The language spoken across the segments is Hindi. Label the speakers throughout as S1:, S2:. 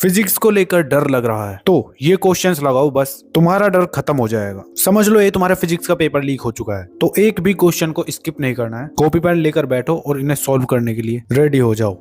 S1: फिजिक्स को लेकर डर लग रहा है तो ये क्वेश्चंस लगाओ, बस तुम्हारा डर खत्म हो जाएगा। समझ लो ये तुम्हारा फिजिक्स का पेपर लीक हो चुका है, तो एक भी क्वेश्चन को स्किप नहीं करना है। कॉपी पेन लेकर बैठो और इन्हें सॉल्व करने के लिए रेडी हो जाओ।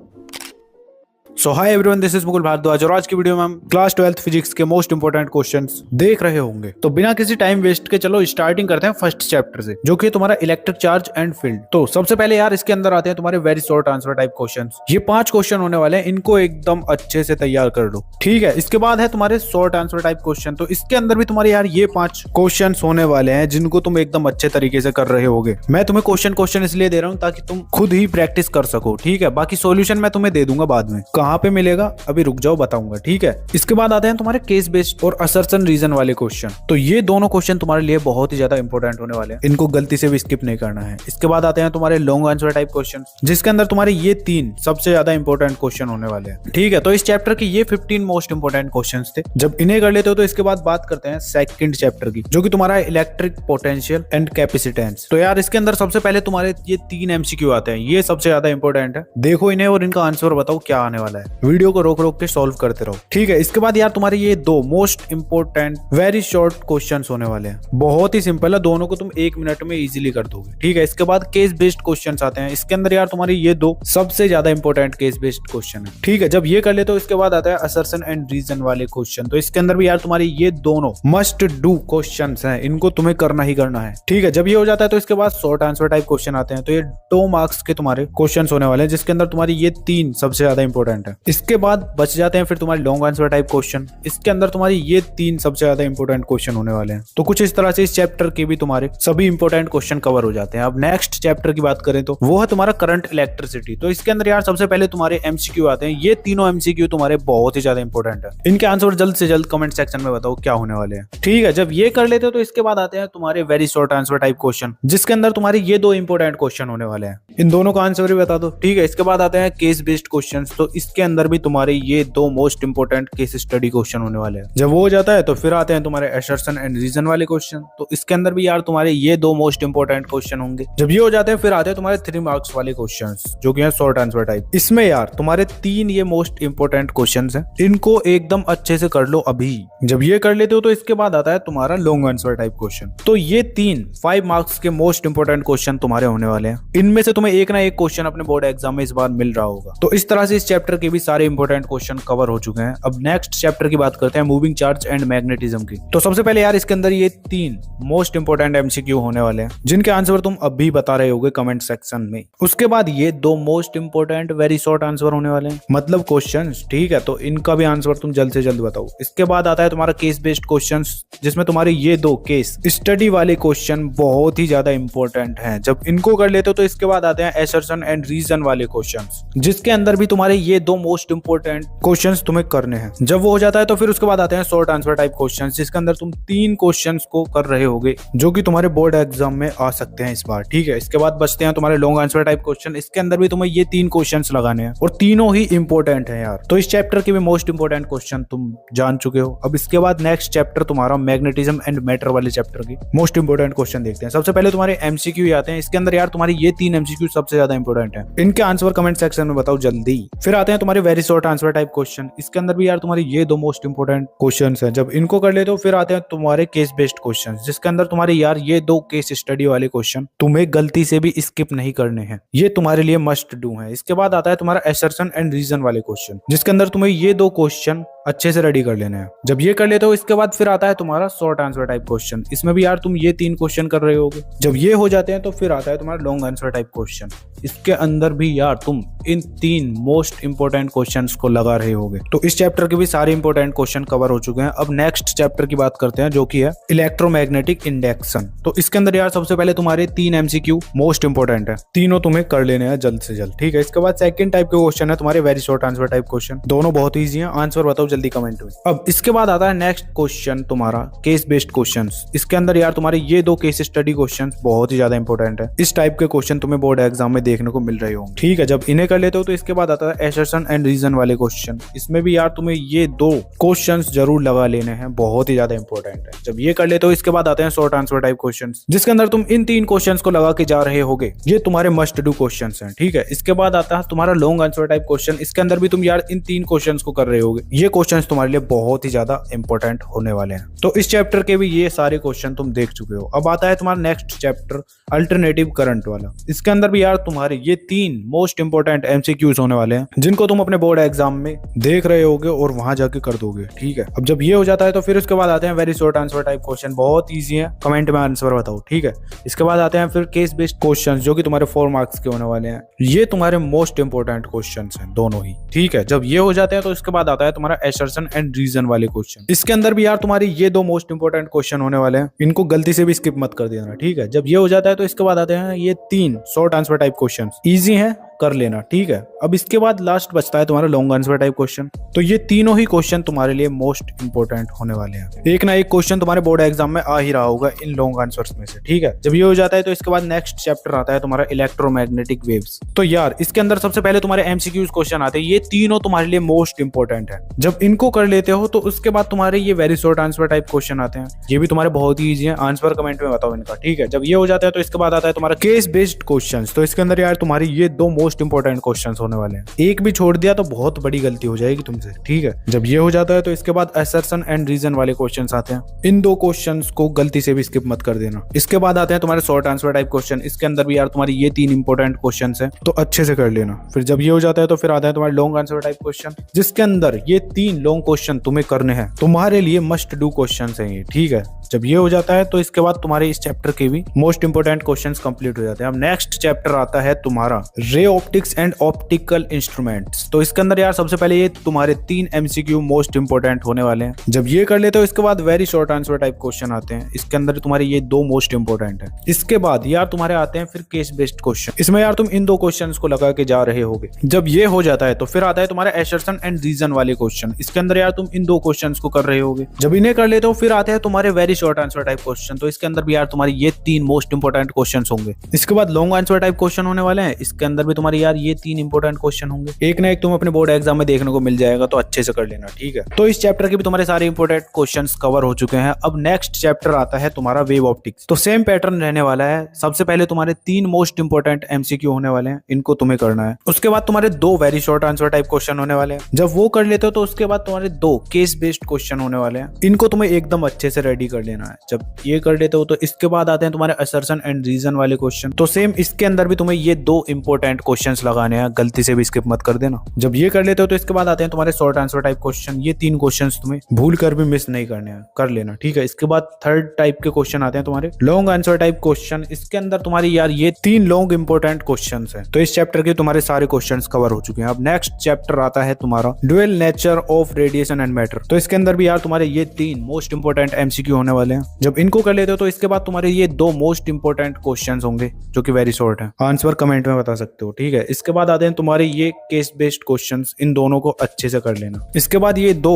S1: So hi everyone, this is Mukul Bhardwaj और आज की वीडियो में हम क्लास 12th फिजिक्स के मोस्ट इंपोर्टेंट क्वेश्चंस देख रहे होंगे। तो बिना किसी टाइम वेस्ट के चलो स्टार्टिंग करते हैं फर्स्ट चैप्टर से, जो कि तुम्हारा इलेक्ट्रिक चार्ज एंड फील्ड। तो सबसे पहले यार इसके अंदर आते हैं तुम्हारे very short answer type questions. ये 5 क्वेश्चन होने वाले हैं, इनको एकदम अच्छे से तैयार कर लो, ठीक है। इसके बाद है तुम्हारे शॉर्ट आंसर टाइप क्वेश्चन। तो इसके अंदर भी तुम्हारे यार ये 5 क्वेश्चन होने वाले हैं जिनको तुम एकदम अच्छे तरीके से कर रहे होगे। मैं तुम्हें क्वेश्चन इसलिए दे रहा हूँ ताकि तुम खुद ही प्रैक्टिस कर सको, ठीक है। बाकी सोल्यूशन मैं तुम्हें दे दूंगा बाद में। कहाँ पे मिलेगा अभी रुक जाओ, बताऊंगा, ठीक है। इसके बाद आते हैं तुम्हारे केस बेस्ड और असर्शन रीजन वाले क्वेश्चन। तो ये दोनों क्वेश्चन तुम्हारे लिए बहुत ही ज्यादा इंपॉर्टेंट होने वाले हैं, इनको गलती से भी स्किप नहीं करना है। इसके बाद आते हैं तुम्हारे लॉन्ग आंसर टाइप क्वेश्चन, जिसके अंदर तुम्हारे ये 3 सबसे ज्यादा इंपॉर्टेंट क्वेश्चन होने वाले हैं, ठीक है। तो इस चैप्टर के ये 15 मोस्ट इंपॉर्टेंट क्वेश्चन थे। जब इन्हें कर लेते हो तो इसके बाद बात करते हैं सेकंड चैप्टर की, जो कि तुम्हारा इलेक्ट्रिक पोटेंशियल एंड कैपेसिटेंस। तो यार इसके अंदर सबसे पहले तुम्हारे ये 3 एमसीक्यू आते हैं, ये सबसे ज्यादा इंपॉर्टेंट है। देखो इन्हें और इनका आंसर बताओ क्या आने वाला है। वीडियो को रोक रोक के सॉल्व करते रहो, ठीक है। इसके बाद यार तुम्हारे ये 2 most important very short questions होने वाले हैं, बहुत ही सिंपल है, दोनों को तुम 1 मिनट में इजीली कर दोगे, ठीक है। इसके बाद केस बेस्ड क्वेश्चंस आते हैं। इसके अंदर यार तुम्हारे ये 2 सबसे ज्यादा इंपॉर्टेंट केस बेस्ड क्वेश्चन है, ठीक है। जब ये कर ले तो इसके बाद आता है असर्शन एंड रीजन वाले क्वेश्चन। तो इसके अंदर भी यार तुम्हारे ये दोनों मस्ट डू क्वेश्चंस हैं, इनको तुम्हें करना ही करना है, ठीक है। जब ये हो जाता है तो इसके बाद शॉर्ट आंसर टाइप क्वेश्चन आते हैं। तो ये 2 मार्क्स के तुम्हारे क्वेश्चन होने वाले हैं, जिसके अंदर तुम्हारी ये 3 सबसे ज्यादा इंपॉर्टेंट है। इसके बाद बच जाते हैं फिर तुम्हारे लॉन्ग आंसर टाइप क्वेश्चन। इसके अंदर तुम्हारी ये 3 सबसे ज्यादा इंपॉर्टेंट क्वेश्चन होने वाले हैं। तो कुछ इस तरह से इस चैप्टर के भी तुम्हारे सभी इंपॉर्टेंट क्वेश्चन कवर हो जाते हैं। अब नेक्स्ट चैप्टर की बात करें तो वो है तुम्हारा करंट इलेक्ट्रिसिटी। तो इसके अंदर यार सबसे पहले तुम्हारे एमसीक्यू आते हैं। ये तीनों एमसीक्यू तुम्हारे बहुत ही ज्यादा इंपॉर्टेंट है, इनके आंसर जल्द से जल्द कमेंट सेक्शन में बताओ क्या होने वाले हैं, ठीक है। जब ये कर लेते हो तो इसके बाद आते हैं तुम्हारे very short answer type question, जिसके अंदर तुम्हारे ये 2 इंपॉर्टेंट क्वेश्चन होने वाले हैं। इन दोनों का आंसर भी बता दो, ठीक है। इसके बाद आते हैं केस बेस्ड क्वेश्चन। तो इसके अंदर भी तुम्हारे ये 2 most important case study question होने वाले हैं। जब वो हो जाता है तो फिर आते हैं तुम्हारे असर्शन एंड रीजन वाले क्वेश्चन। तो इसके अंदर भी यार तुम्हारे ये 2 मोस्ट इंपॉर्टेंट क्वेश्चन होंगे। जब ये हो जाते हैं फिर आते हैं तुम्हारे 3 मार्क्स वाले क्वेश्चंस, जो कि है शॉर्ट आंसर टाइप। इसमें यार तुम्हारे 3 ये मोस्ट इंपॉर्टेंट क्वेश्चंस हैं, इनको एकदम अच्छे से कर लो अभी। जब ये कर लेते हो तो इसके बाद आता है तुम्हारा लॉन्ग आंसर टाइप क्वेश्चन। तो ये 5 मार्क्स के मोस्ट इंपॉर्टेंट क्वेश्चन तुम्हारे होने वाले हैं। इनमें से तुम्हें एक ना एक क्वेश्चन अपने बोर्ड एग्जाम में इस बार मिल रहा होगा। तो इस तरह से इस चैप्टर के भी सारे इंपॉर्टेंट क्वेश्चन कवर हो चुके हैं। अब नेक्स्ट चैप्टर की बात करते हैं मूविंग चार्ज एंड मैग्नेटिज्म की। तो सबसे पहले यार इसके अंदर ये 3 मोस्ट इंपॉर्टेंट एमसीक्यू होने वाले हैं, जिनके आंसर तुम अभी बता रहे होगे कमेंट सेक्शन में। उसके बाद ये 2 most important very short answer होने वाले हैं, मतलब क्वेश्चंस, ठीक है। तो इनका भी आंसर तुम जल्द से जल्द बताओ। इसके बाद आता है तुम्हारा केस बेस्ड क्वेश्चंस, जिसमें तुम्हारे ये 2 केस स्टडी वाले क्वेश्चन बहुत ही ज्यादा इंपॉर्टेंट हैं। जब इनको कर लेते हो तो इसके बाद आते हैं असर्शन एंड रीजन वाले क्वेश्चंस, जिसके अंदर भी तुम्हारे ये 2 मोस्ट इंपॉर्टेंट क्वेश्चंस तुम्हें करने हैं। जब वो हो जाता है तो फिर उसके बाद आते हैं शॉर्ट आंसर टाइप क्वेश्चंस, जिसके अंदर तुम 3 क्वेश्चंस को कर रहे होगे, जो कि तुम्हारे बोर्ड एग्जाम में आ सकते हैं इस बार, ठीक है। इसके बाद बचते हैं तुम्हारे लॉन्ग आंसर टाइप क्वेश्चन। इसके अंदर भी तुम्हें ये 3 क्वेश्चंस लगाने हैं और तीनों ही इंपॉर्टेंट है यार। तो इस चैप्टर के भी मोस्ट इंपॉर्टेंट क्वेश्चन तुम जान चुके हो। अब इसके बाद नेक्स्ट चैप्टर तुम्हारा मैग्नेटिज्म एंड मैटर वाले चैप्टर की मोस्ट इंपॉर्टेंट क्वेश्चन देखते हैं। सबसे पहले तुम्हारे एमसीक्यू आते हैं। इसके अंदर यार तुम्हारे ये 3 एमसीक्यू सबसे ज्यादा इंपॉर्टेंट है, इनके आंसर कमेंट सेक्शन में बताओ जल्दी। फिर आते हैं तुम्हारे very short answer type question. इसके अंदर भी यार तुम्हारे ये 2 मोस्ट इंपॉर्टेंट क्वेश्चंस हैं। जब इनको कर लेते हो फिर आते हैं तुम्हारे केस बेस्ड क्वेश्चंस, जिसके अंदर तुम्हारे यार ये 2 केस स्टडी वाले क्वेश्चन तुम्हें गलती से भी स्किप नहीं करने हैं, ये तुम्हारे लिए मस्ट डू हैं। इसके बाद आता है तुम्हारा असर्शन एंड रीजन वाले क्वेश्चन, जिसके अंदर तुम्हें ये 2 क्वेश्चन अच्छे से रेडी कर लेने हैं। जब ये कर लेते हो इसके बाद फिर आता है तुम्हारा शॉर्ट आंसर टाइप क्वेश्चन। इसमें भी यार तुम ये 3 क्वेश्चन कर रहे होगे। जब ये हो जाते हैं तो फिर आता है तुम्हारा लॉन्ग आंसर टाइप क्वेश्चन। इसके अंदर भी यार तुम इन 3 मोस्ट इंपॉर्टेंट क्वेश्चंस को लगा रहे होगे। तो इस चैप्टर के भी सारे इंपॉर्टेंट क्वेश्चन कवर हो चुके हैं। अब नेक्स्ट चैप्टर की बात करते हैं, जो कि है इलेक्ट्रोमैग्नेटिक इंडक्शन। तो इसके अंदर यार सबसे पहले तुम्हारे 3 एमसीक्यू मोस्ट इंपॉर्टेंट है, तीनों तुम्हें कर लेने हैं जल्द से जल्द, ठीक है। इसके बाद सेकंड टाइप के क्वेश्चन है तुम्हारे very short answer type question, दोनों बहुत ईजी हैं, आंसर बताओ जल्दी कमेंट में। अब इसके बाद आता है नेक्स्ट क्वेश्चन तुम्हारा केस बेस्ड क्वेश्चंस। इसके अंदर यार तुम्हारे ये 2 केस स्टडी क्वेश्चंस बहुत ही ज्यादा इंपॉर्टेंट है। इस टाइप के क्वेश्चन तुम्हें बोर्ड एग्जाम में देखने को मिल रहे होंगे, ठीक है। जब इन्हें कर लेते हो तो इसके बाद आता है असर्शन एंड रीजन वाले क्वेश्चन। इसमें भी यार तुम्हें ये 2 क्वेश्चंस जरूर लगा लेने हैं, बहुत ही ज्यादा इंपॉर्टेंट है। जब ये कर लेते हो इसके बाद आते हैं शॉर्ट आंसर टाइप क्वेश्चंस, जिसके अंदर तुम इन 3 क्वेश्चंस को लगा के जा रहे होगे, ये तुम्हारे मस्ट डू क्वेश्चंस हैं, ठीक है। इसके बाद आता है तुम्हारा लॉन्ग आंसर टाइप क्वेश्चन। इसके अंदर भी तुम यार इन 3 क्वेश्चंस को कर रहे होगे। ये क्वेश्चंस तुम्हारे लिए बहुत ही ज्यादा इंपॉर्टेंट होने वाले हैं। तो इस चैप्टर के भी ये सारे क्वेश्चन तुम देख चुके हो। अब आता है तुम्हारा नेक्स्ट चैप्टर अल्टरनेटिव करंट वाला। इसके अंदर भी यार तुम्हारे ये 3 मोस्ट इंपॉर्टेंट एमसीक्यूज होने वाले हैं जिनको तुम अपने बोर्ड एग्जाम में देख रहे होगे और वहां जाके कर दोगे। ठीक है, अब जब ये हो जाता है तो फिर उसके बाद आते हैं very short answer type question. बहुत ईजी है, कमेंट में आंसर बताओ। ठीक है, इसके बाद आते हैं फिर केस बेस्ड क्वेश्चन जो कि तुम्हारे 4 मार्क्स के होने वाले हैं। ये तुम्हारे मोस्ट इंपॉर्टेंट क्वेश्चन हैं दोनों ही। ठीक है, जब ये हो जाते हैं तो इसके बाद आता है तुम्हारा असर्शन एंड रीजन वाले क्वेश्चन। इसके अंदर भी यार तुम्हारी ये 2 मोस्ट इंपॉर्टेंट क्वेश्चन होने वाले हैं, इनको गलती से भी स्किप मत कर देना। ठीक है, जब ये हो जाता है तो इसके बाद आते हैं ये 3 short answer type question. Easy है, कर लेना। ठीक है, अब इसके बाद लास्ट बचता है तुम्हारा लॉन्ग आंसर टाइप क्वेश्चन। तो ये तीनों ही क्वेश्चन तुम्हारे लिए मोस्ट इंपॉर्टेंट होने वाले हैं। एक ना एक क्वेश्चन तुम्हारे बोर्ड एग्जाम में आ ही रहा होगा इन लॉन्ग आंसर्स में से। ठीक है, जब ये हो जाता है तो इसके बाद नेक्स्ट चैप्टर आता है तुम्हारा इलेक्ट्रोमैग्नेटिक वेव्स। तो यार इसके अंदर सबसे पहले तुम्हारे एमसीक्यूज क्वेश्चन आते हैं। ये तीनों तुम्हारे लिए मोस्ट इंपॉर्टेंट है। जब इनको कर लेते हो तो उसके बाद तुम्हारे ये very short answer type question आते हैं। ये भी तुम्हारे बहुत ही ईजी है, आंसर कमेंट में बताओ इनका। ठीक है, जब ये हो जाता है तो इसके बाद आता है तुम्हारा केस बेस्ड क्वेश्चन। तो इसके अंदर यार तुम्हारी ये 2 मोस्ट इंपॉर्टेंट क्वेश्चन होने वाले हैं। एक भी छोड़ दिया तो बहुत बड़ी गलती हो जाएगी तुमसे। ठीक है, जब ये हो जाता है तो इसके बाद असर्शन एंड रीजन वाले क्वेश्चंस आते हैं। इन 2 क्वेश्चंस को गलती से भी स्किप मत कर देना। इसके बाद आते हैं तुम्हारे शॉर्ट आंसर टाइप क्वेश्चन। इसके अंदर भी यार तुम्हारी ये 3 इंपॉर्टेंट क्वेश्चंस हैं, तो अच्छे से कर लेना। फिर जब ये हो जाता है तो फिर आता है तुम्हारे लॉन्ग आंसर टाइप क्वेश्चन, जिसके अंदर ये 3 लॉन्ग क्वेश्चन तुम्हें करने हैं। तुम्हारे लिए मस्ट डू क्वेश्चन है ये। ठीक है, जब ये हो जाता है तो इसके बाद तुम्हारे इस चैप्टर के भी मोस्ट इंपोर्टेंट क्वेश्चंस कंप्लीट हो जाते हैं। अब नेक्स्ट चैप्टर आता है तुम्हारा ray optics and optical instruments. तो इसके अंदर यार सबसे पहले ये तुम्हारे 3 एमसीक्यू मोस्ट इंपोर्टेंट होने वाले हैं। जब ये कर लेते हो इसके बाद very short answer type question आते हैं। इसके अंदर तुम्हारे ये 2 मोस्ट इंपोर्टेंट है। इसके बाद यार तुम्हारे आते हैं फिर केस बेस्ड क्वेश्चन। इसमें यार तुम इन 2 क्वेश्चन को लगा के जा रहे होगे। जब ये हो जाता है तो फिर आता है तुम्हारा असर्शन एंड रीजन वाले क्वेश्चन। इसके अंदर यार तुम इन 2 क्वेश्चन को कर रहे होगे। जब इन्हें कर लेते हो फिर आते हैं तुम्हारे very short answer type question. तो इसके अंदर भी यार तुम्हारी ये 3 मोस्ट इंपोर्टेंट क्वेश्चंस होंगे। इसके बाद लॉन्ग आंसर टाइप क्वेश्चन होने वाले हैं। इसके अंदर भी तुम्हारी यार ये 3 इंपोर्टेंट क्वेश्चन होंगे। एक ना एक तुम अपने बोर्ड एग्जाम में देखने को मिल जाएगा, तो अच्छे से कर लेना। ठीक है, तो इस चैप्टर के भी तुम्हारे सारे इंपोर्टेंट क्वेश्चंस कवर हो चुके हैं। अब नेक्स्ट चैप्टर आता है तुम्हारा वेव ऑप्टिक्स। तो सेम पैटर्न रहने वाला है। सबसे पहले तुम्हारे 3 मोस्ट इंपोर्टेंट एमसीक्यू होने वाले हैं, इनको तुम्हें करना है। उसके बाद तुम्हारे 2 very short answer type question होने वाले हैं। जब वो कर लेते हो तो उसके बाद तुम्हारे 2 केस बेस्ड क्वेश्चन होने वाले हैं। इनको तुम्हें एकदम अच्छे से रेडी कर लेना है। जब ये कर लेते हो तो इसके बाद आते हैं तुम्हारे असर्शन एंड रीजन वाले क्वेश्चन। तो सेम इसके अंदर भी तुम्हें ये 2 इंपोर्टेंट क्वेश्चंस लगाने हैं, गलती से भी स्किप मत कर देना। जब ये कर लेते हो तो इसके बाद आते हैं तुम्हारे शॉर्ट आंसर टाइप क्वेश्चन। ये 3 क्वेश्चंस तुम्हें भूल कर भी मिस नहीं करने हैं, कर लेना। ठीक है, इसके बाद थर्ड टाइप के क्वेश्चन आते हैं तुम्हारे लॉन्ग आंसर टाइप क्वेश्चन। इसके अंदर तुम्हारी यार ये 3 लॉन्ग इंपोर्टेंट क्वेश्चन है। तो इस चैप्टर के तुम्हारे सारे क्वेश्चन कवर हो चुके हैं। अब नेक्स्ट चैप्टर आता है तुम्हारा dual nature of radiation and matter. तो इसके अंदर भी यार तुम्हारे ये 3 मोस्ट इंपोर्टेंट एमसीक्यू होने वाले हैं। जब इनको कर लेते हो तो इसके बाद तुम्हारे ये 2 मोस्ट इंपोर्टेंट क्वेश्चंस होंगे जो कि वेरी शॉर्ट है। आंसर कमेंट में बता सकते हो। ठीक है, इसके बाद आते हैं तुम्हारे ये केस बेस्ड क्वेश्चंस। इन दोनों को अच्छे से कर लेना। इसके बाद ये 2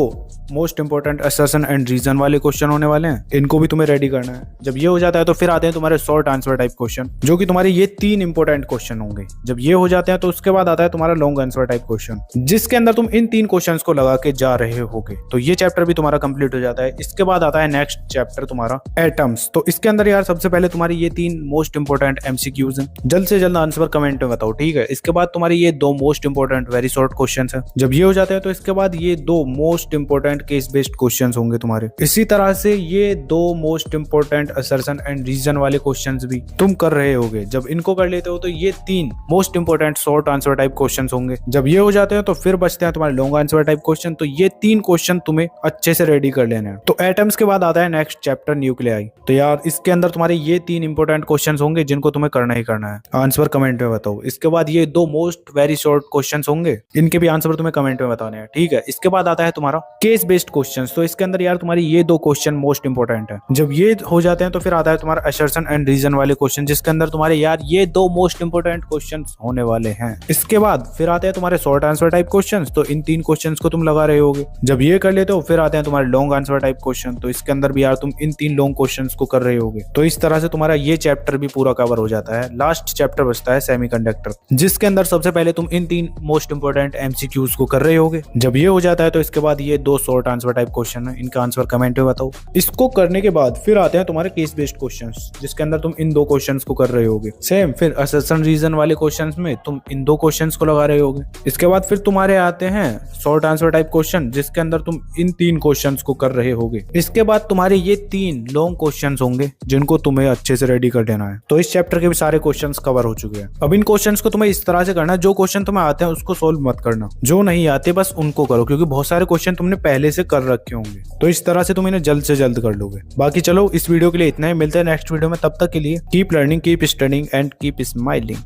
S1: most important assertion and reason वाले क्वेश्चन होने वाले हैं, इनको भी तुम्हें रेडी करना है। जब ये हो जाता है तो फिर आते हैं तुम्हारे शॉर्ट आंसर टाइप क्वेश्चन, जो कि तुम्हारे ये 3 इंपोर्टेंट क्वेश्चन होंगे। जब ये हो जाते हैं तो उसके बाद आता है तुम्हारा लॉन्ग आंसर टाइप क्वेश्चन, जिसके अंदर तुम इन 3 क्वेश्चंस को लगा के जा रहे होगे। तो ये चैप्टर भी तुम्हारा कंप्लीट हो जाता है। इसके बाद आता है नेक्स्ट चैप्टर तुम्हारा एटम्स। तो इसके अंदर यार सबसे पहले तुम्हारी ये 3 मोस्ट इंपोर्टेंट एमसीक्यूज हैं। जल्द से जल्द आंसर कमेंट में बताओ। ठीक है, इसके बाद तुम्हारी ये 2 most important very short question है। जब ये हो जाते हैं तो इसके बाद ये 2 most important case based questions होंगे तुम्हारे। इसी तरह से ये 2 most important assertion and reason वाले क्वेश्चंस भी तुम कर रहे होगे। जब इनको कर लेते हो तो ये 3 most important short answer type questions होंगे। जब ये हो जाते हैं तो फिर बचते हैं तुम्हारे लॉन्ग आंसर टाइप क्वेश्चन। तो ये 3 क्वेश्चन तुम्हें अच्छे से रेडी कर लेने हैं। तो एटम्स के बाद आता है नेक्स्ट चैप्टर न्यूक्लियाई। तो यार इसके अंदर तुम्हारे ये 3 इंपोर्टेंट क्वेश्चन होंगे जिनको तुम्हें करना ही करना है। आंसर कमेंट में बताओ। इसके बाद ये 2 मोस्ट वेरी शॉर्ट क्वेश्चन होंगे, इनके भी आंसर तुम्हें कमेंट में बताने हैं। ठीक है, इसके बाद आता है तुम्हारा केस बेस्ड क्वेश्चन। तो इसके अंदर यार तुम्हारी ये 2 क्वेश्चन मोस्ट इंपोर्टेंट है। जब ये हो जाते हैं तो फिर आता है तुम्हारा असर्शन एंड रीजन वाले क्वेश्चन, जिसके अंदर तुम्हारे यार ये 2 मोस्ट इंपोर्टेंट क्वेश्चन होने वाले हैं। इसके बाद फिर आते हैं तुम्हारे शॉर्ट आंसर टाइप क्वेश्चन। तो इन 3 क्वेश्चन को तुम लगा रहे होगे। जब ये कर लेते हो फिर आते हैं तुम्हारे लॉन्ग आंसर टाइप क्वेश्चन। तो इसके अंदर भी यार तुम इन 3 लॉन्ग क्वेश्चन को कर रहे होगे। तो इस तरह से तुम्हारा ये चैप्टर भी पूरा कवर हो जाता है। लास्ट चैप्टर बचता है सेमीकंडक्टर, जिसके अंदर सबसे पहले तुम इन 3 मोस्ट इंपोर्टेंट एमसीक्यूज को कर रहे होगे। जब ये हो जाता है तो इसके बाद ये 2 short short answer type question है, इनका आंसर कमेंट में बताओ। इसको करने के बाद फिर आते हैं तुम्हारे केस बेस्ड क्वेश्चंस, जिसके अंदर तुम इन 2 क्वेश्चंस को कर रहे होगे सेम। फिर असर्शन रीजन वाले क्वेश्चंस में तुम इन 2 क्वेश्चंस को लगा रहे होगे। इसके बाद फिर तुम्हारे आते हैं शॉर्ट आंसर टाइप क्वेश्चन, जिसके अंदर तुम इन 3 क्वेश्चंस को कर रहे होगे। इसके बाद तुम्हारे ये 3 लॉन्ग क्वेश्चंस होंगे जिनको तुम्हें अच्छे से रेडी कर देना है। तो इस चैप्टर के भी सारे क्वेश्चंस कवर हो चुके हैं। अब इन क्वेश्चंस को तुम्हें इस तरह से करना है, जो क्वेश्चन तुम्हें आते हैं उसको सोल्व मत करना, जो नहीं आते बस उनको करो, क्योंकि बहुत सारे क्वेश्चन तुमने पहले से कर रखे होंगे। तो इस तरह से तुम इन्हें जल्द से जल्द कर लोगे। बाकी चलो इस वीडियो के लिए इतना ही, मिलते हैं नेक्स्ट वीडियो में। तब तक के लिए keep learning, keep studying and keep smiling.